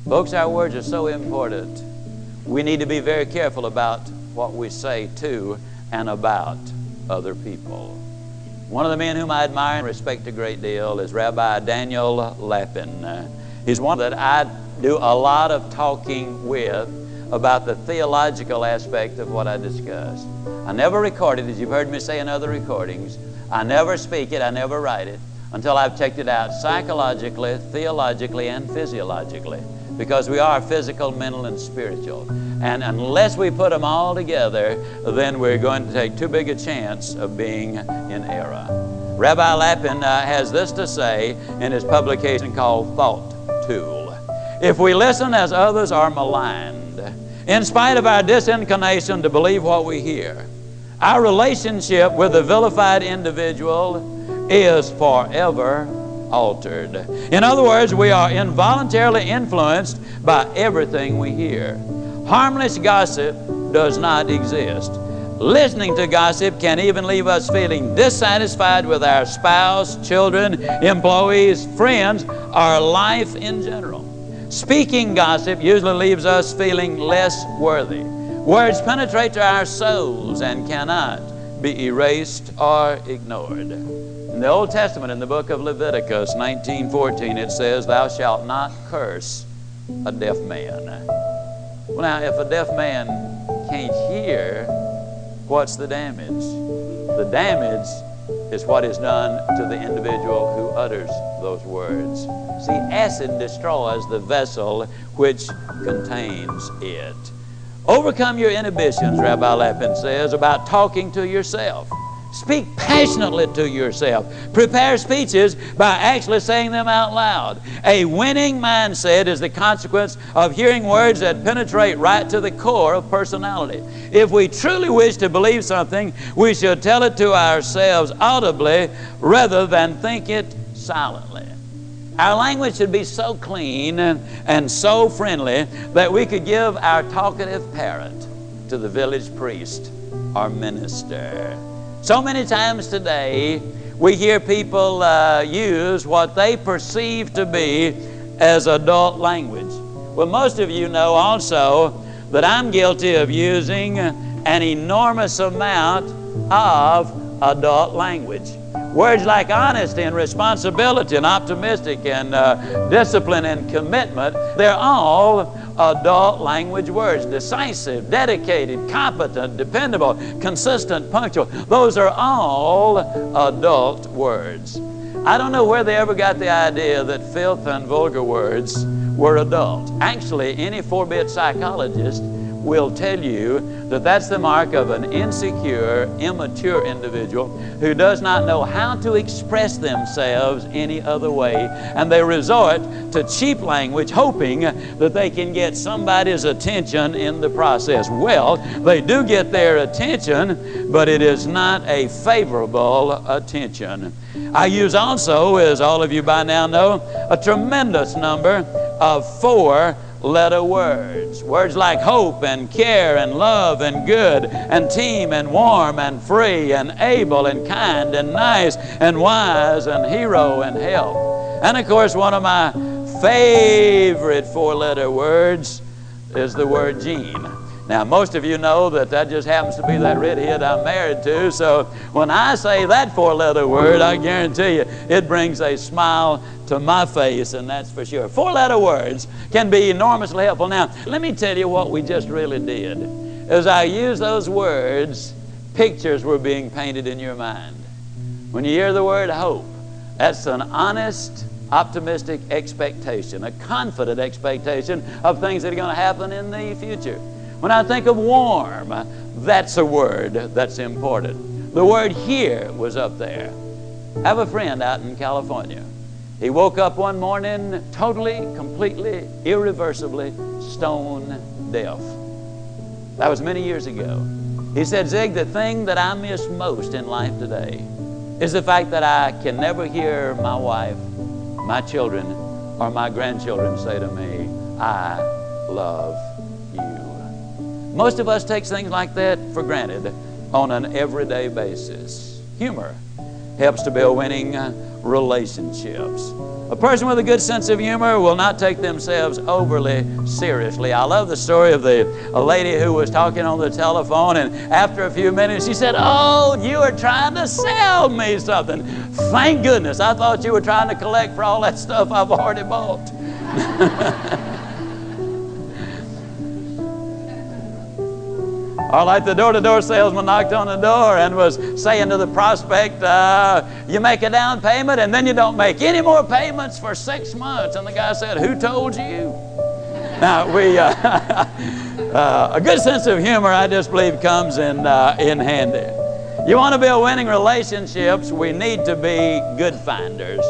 Folks, our words are so important. We need to be very careful about what we say to and about other people. One of the men whom I admire and respect a great deal is Rabbi Daniel Lapin. He's one that I do a lot of talking with about the theological aspect of what I discuss. I never record it, as you've heard me say in other recordings. I never speak it, I never write it until I've checked it out psychologically, theologically, and physiologically, because we are physical, mental, and spiritual. And unless we put them all together, then we're going to take too big a chance of being in error. Rabbi Lapin has this to say in his publication called Thought Tool. If we listen as others are maligned, in spite of our disinclination to believe what we hear, our relationship with the vilified individual is forever altered. In other words, we are involuntarily influenced by everything we hear. Harmless gossip does not exist. Listening to gossip can even leave us feeling dissatisfied with our spouse, children, employees, friends, our life in general. Speaking gossip usually leaves us feeling less worthy. Words penetrate to our souls and cannot be erased or ignored. In the Old Testament, in the book of Leviticus 19:14, it says, "Thou shalt not curse a deaf man." Well, now, if a deaf man can't hear, what's the damage? The damage is what is done to the individual who utters those words. See, acid destroys the vessel which contains it. Overcome your inhibitions, Rabbi Lapin says, about talking to yourself. Speak passionately to yourself. Prepare speeches by actually saying them out loud. A winning mindset is the consequence of hearing words that penetrate right to the core of personality. If we truly wish to believe something, we should tell it to ourselves audibly rather than think it silently. Our language should be so clean and so friendly that we could give our talkative parent to the village priest or minister. So many times today, we hear people use what they perceive to be as adult language. Well, most of you know also that I'm guilty of using an enormous amount of adult language. Words like honesty and responsibility and optimistic and discipline and commitment, they're all adult language words. Decisive, dedicated, competent, dependable, consistent, punctual. Those are all adult words. I don't know where they ever got the idea that filth and vulgar words were adult. Actually, any 4-bit psychologist will tell you that that's the mark of an insecure, immature individual who does not know how to express themselves any other way, and they resort to cheap language hoping that they can get somebody's attention in the process. Well, they do get their attention, but it is not a favorable attention. I use also, as all of you by now know, a tremendous number of 4-letter words. Words like hope and care and love and good and team and warm and free and able and kind and nice and wise and hero and help. And of course, one of my favorite 4-letter words is the word Gene. Now, most of you know that that just happens to be that redhead I'm married to, so when I say that 4-letter word, I guarantee you it brings a smile to my face, and that's for sure. 4-letter words can be enormously helpful. Now, let me tell you what we just really did. As I used those words, pictures were being painted in your mind. When you hear the word hope, that's an honest, optimistic expectation, a confident expectation of things that are going to happen in the future. When I think of warm, that's a word that's important. The word here was up there. I have a friend out in California. He woke up one morning totally, completely, irreversibly stone deaf. That was many years ago. He said, "Zig, the thing that I miss most in life today is the fact that I can never hear my wife, my children, or my grandchildren say to me, 'I love you.'" Most of us take things like that for granted on an everyday basis. Humor helps to build winning relationships. A person with a good sense of humor will not take themselves overly seriously. I love the story of a lady who was talking on the telephone, and after a few minutes she said, "Oh, you are trying to sell me something. Thank goodness. I thought you were trying to collect for all that stuff I've already bought." Or like the door-to-door salesman knocked on the door and was saying to the prospect, "You make a down payment and then you don't make any more payments for 6 months." And the guy said, "Who told you?" Now, a good sense of humor, I just believe, comes in handy. You want to build winning relationships, we need to be good finders.